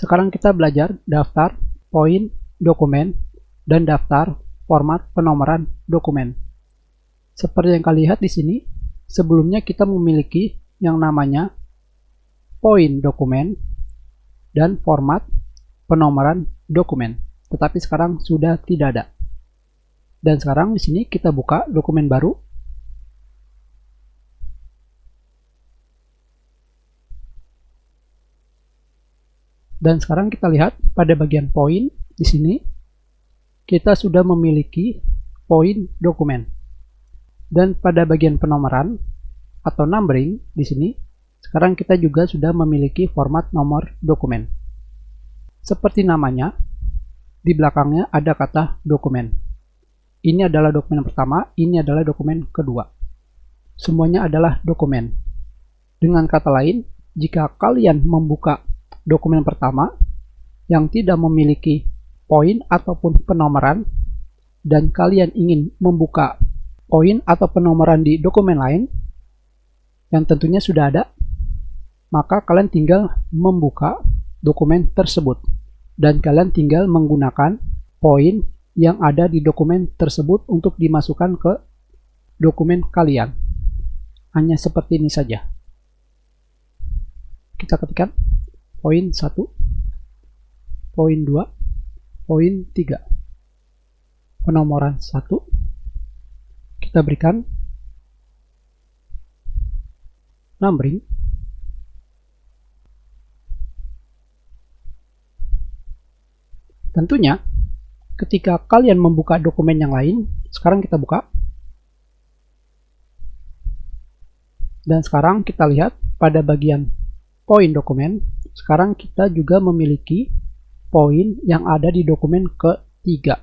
Sekarang kita belajar daftar, poin, dokumen, dan daftar format penomoran dokumen. Seperti yang kalian lihat di sini, sebelumnya kita memiliki yang namanya poin dokumen dan format penomoran dokumen, tetapi sekarang sudah tidak ada. Dan sekarang di sini kita buka dokumen baru. Dan sekarang kita lihat pada bagian poin di sini kita sudah memiliki poin dokumen. Dan pada bagian penomoran atau numbering di sini sekarang kita juga sudah memiliki format nomor dokumen. Seperti namanya, di belakangnya ada kata dokumen. Ini adalah dokumen pertama, ini adalah dokumen kedua. Semuanya adalah dokumen. Dengan kata lain, jika kalian membuka dokumen pertama yang tidak memiliki poin ataupun penomoran dan kalian ingin membuka poin atau penomoran di dokumen lain yang tentunya sudah ada, maka kalian tinggal membuka dokumen tersebut dan kalian tinggal menggunakan poin yang ada di dokumen tersebut untuk dimasukkan ke dokumen kalian. Hanya seperti ini saja. Kita ketikkan poin 1, poin 2, poin 3. Penomoran 1. Kita berikan numbering. Tentunya, ketika kalian membuka dokumen yang lain, sekarang kita buka. Dan sekarang kita lihat pada bagian poin dokumen, sekarang kita juga memiliki poin yang ada di dokumen ketiga.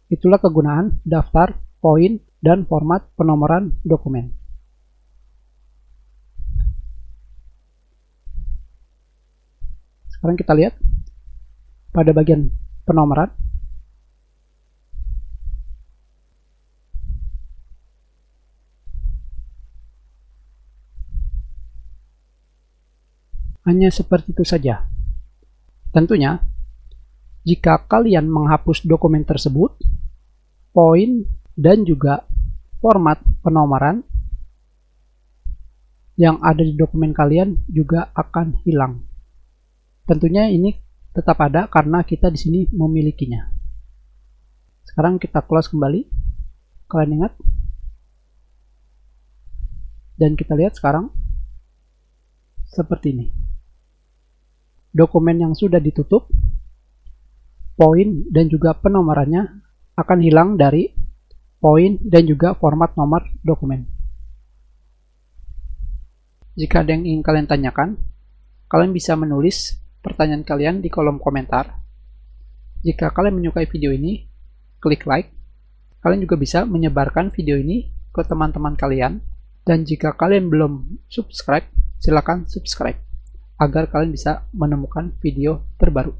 Itulah kegunaan daftar, poin, dan format penomoran dokumen. Sekarang kita lihat pada bagian penomoran. Hanya seperti itu saja. Tentunya, jika kalian menghapus dokumen tersebut, poin dan juga format penomoran yang ada di dokumen kalian juga akan hilang. Tentunya ini tetap ada karena kita di sini memilikinya. Sekarang kita close kembali. Kalian ingat? Dan kita lihat sekarang seperti ini. Dokumen yang sudah ditutup, poin dan juga penomorannya akan hilang dari poin dan juga format nomor dokumen. Jika ada yang ingin kalian tanyakan, kalian bisa menulis pertanyaan kalian di kolom komentar. Jika kalian menyukai video ini, klik like. Kalian juga bisa menyebarkan video ini ke teman-teman kalian. Dan jika kalian belum subscribe, silakan subscribe agar kalian bisa menemukan video terbaru.